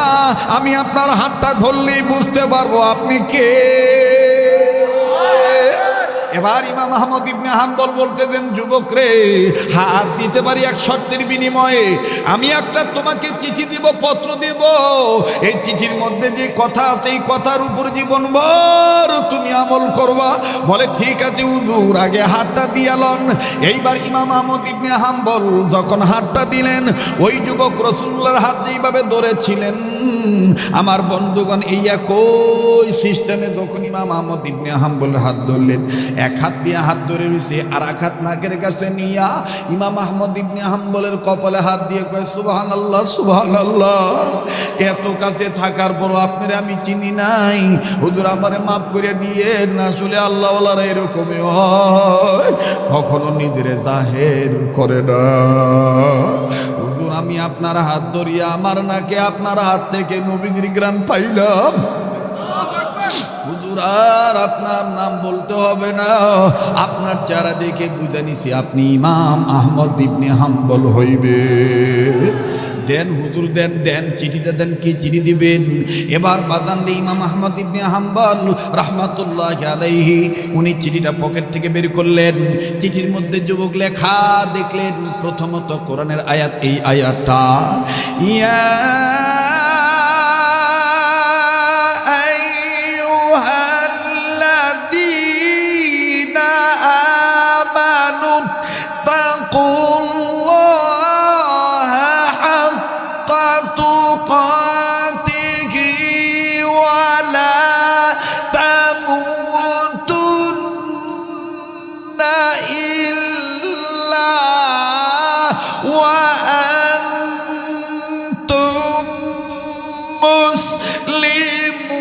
আমি আপনার হাতটা ধরলেই বুঝতে পারবো আপনি কে। এবার ইমাম আহমদ ইবনে হাম্বল বলতেছেন, যুবক রে, হাত দিতে পারি এক শর্তের বিনিময়ে। আমি একটা তোমাকে চিঠি দিব, পত্র দিব, এই চিঠির মধ্যে যে কথা আছে এই কথার উপর জীবনভর তুমি আমল করবা। বলে ঠিক আছে হুজুর, আগে হাতটা দিয়ালন। এইবার ইমাম আহমদ ইবনে হাম্বল যখন হাতটা দিলেন, ওই যুবক রাসূলুল্লাহর হাত যেইভাবে ধরেছিলেন, আমার বন্ধুগণ এই একই সিস্টেমে যখন ইমাম আহমদ ইবনে হাম্বলের হাত ধরলেন, এক হাত দিয়ে হাত ধরে রয়েছে, আর এক হাত নাকের কাছে নিয়া ইমাম আহমদ ইবনে হাম্বলের কপালে হাত দিয়ে কয়, সুবহানাল্লাহ, সুবহানাল্লাহ, এত কাছে থাকার পরও আপনারে আমি চিনি নাই, হুজুর আমারে মাফ করে দিয়ে না। আসলে আল্লাহ ওয়ালারা এরকমই হয়, কখনো নিজেরে জাহের করে না। হুজুর আমি আপনার হাত ধরিয়া আমার নাকে আপনার হাত থেকে নবীজির ঘ্রাণ পাইলাম, হুজুর আর আপনার নাম বলতে হবে না, আপনার চেহারা দেখে বুঝে নিছি আপনি ইমাম আহমদ ইবনে হাম্বল হইবে। দেন হুজুর, দেন দেন চিঠিটা দেন, কি চিঠি দিবেন? এবার বাজান রে, ইমাম আহমদ ইবনে হাম্বল রাহমাতুল্লাহি আলাইহি উনি চিঠিটা পকেট থেকে বের করলেন। চিঠির মধ্যে যুবক লেখা দেখলেন, প্রথমত কোরআনের আয়াত, এই আয়াতটা, ইয়া মুসলিমুন।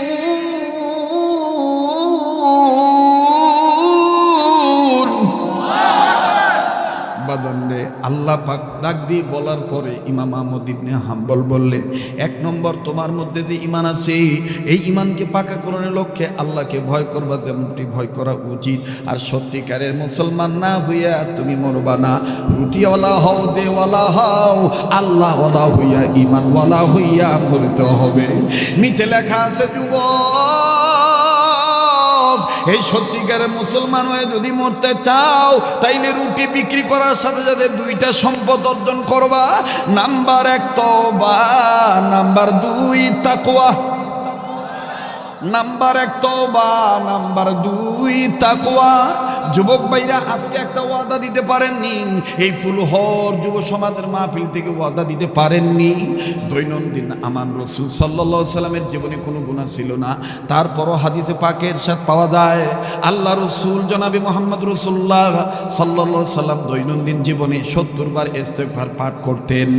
বাজানরে আল্লাহ পাক ডাক দিয়ে বলার পরে ইমাম আহমদ ইবনে হাম্বল বললেন, এক নম্বর তোমার মধ্যে যে ঈমান আছে এই ঈমানকে পাকাকরণের লক্ষ্যে আল্লাহকে ভয় করবা যেমনটি ভয় করা উচিত। আর সত্যিকারের মুসলমান না হইয়া তুমি মরবা না। রুটিওয়ালা হও, দেওয়ালা হও, আল্লাহওয়ালা হইয়া ঈমানওয়ালা হইয়া মরতে হবে। নিচে লেখা আছে যুবক, এই সত্যিকারের মুসলমান হয়ে যদি মরতে চাও তাইলে রুটি বিক্রি করার সাথে সাথে দুইটা সম্পদ অর্জন করবা। নাম্বার 1 তওবা, নাম্বার 2 তাকওয়া। নাম্বার 1 তওবা, নাম্বার 2 তাকওয়া। যুবক ভাইরা আজকে একটা ওয়াদা দিতে পারেননি, এই ফুলহর যুব সমাজের মাহফিল থেকে ওয়াদা দিতে পারেননি। দৈনন্দিন আমার রাসূল সাল্লাল্লাহু আলাইহি সাল্লামের জীবনে কোনো গুনাহ ছিল না, তারপরও হাদিসে পাকের সাথে পাওয়া যায় আল্লাহ রাসূল জনাবে মুহাম্মদ রাসূলুল্লাহ সাল্লাল্লাহু আলাইহি সাল্লাম দৈনন্দিন জীবনে 70 বার ইস্তেগফার পাঠ করতেন।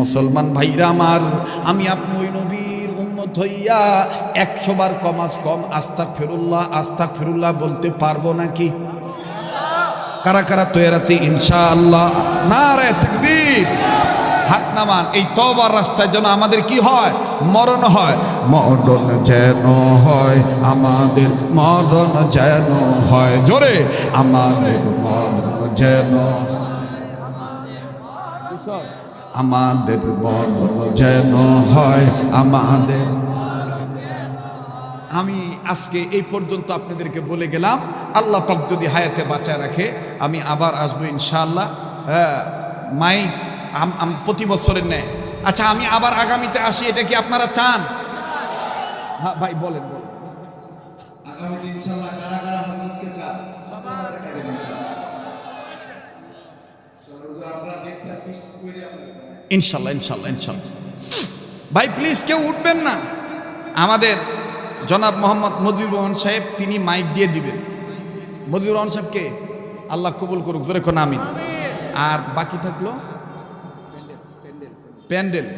মুসলমান ভাইরা আমার, আমি আপনি ওই নবীর উম্মত হইয়া 100 বার কমাস কম আস্তাগফিরুল্লাহ আস্তাগফিরুল্লাহ বলতে পারবো নাকি? কারা কারা তৈরি আছি ইনশাআল্লাহ? নারে তাকবীর, হাত নামান। এই তওবার রাস্তায় যেন আমাদের কি হয়? মরণ হয়। মরণ যেন হয় আমাদের, মরণ যেন হয়, জোরে আমাদের মরণ যেন, আমাদের মরণ যেন হয় আমাদের। আমি আজকে এই পর্যন্ত আপনাদেরকে বলে গেলাম। আল্লাহ পাক যদি হায়াতে বাঁচায় রাখে আমি আবার আসবো ইনশাআল্লাহ। হ্যাঁ, মাইক প্রতি বছরের নেয়। আচ্ছা, আমি আবার আগামীতে আসি, এটা কি আপনারা চান? হ্যাঁ ভাই বলেন বলেন। আগামীতে ইনশাআল্লাহ কারা কারা হযরতকে চান? ইনশাল্লাহ ইনশাল্লাহ ইনশাল্লাহ। ভাই প্লিজ কেউ উঠবেন না। আমাদের জনাব মোহাম্মদ মজিবুর রহমান সাহেব তিনি মাইক দিয়ে দিবেন। মজিবুর রহমান সাহেবকে আল্লাহ কবুল করুক, জোরে কোন আমিন। আর বাকি থাকলো প্যান্ডেল।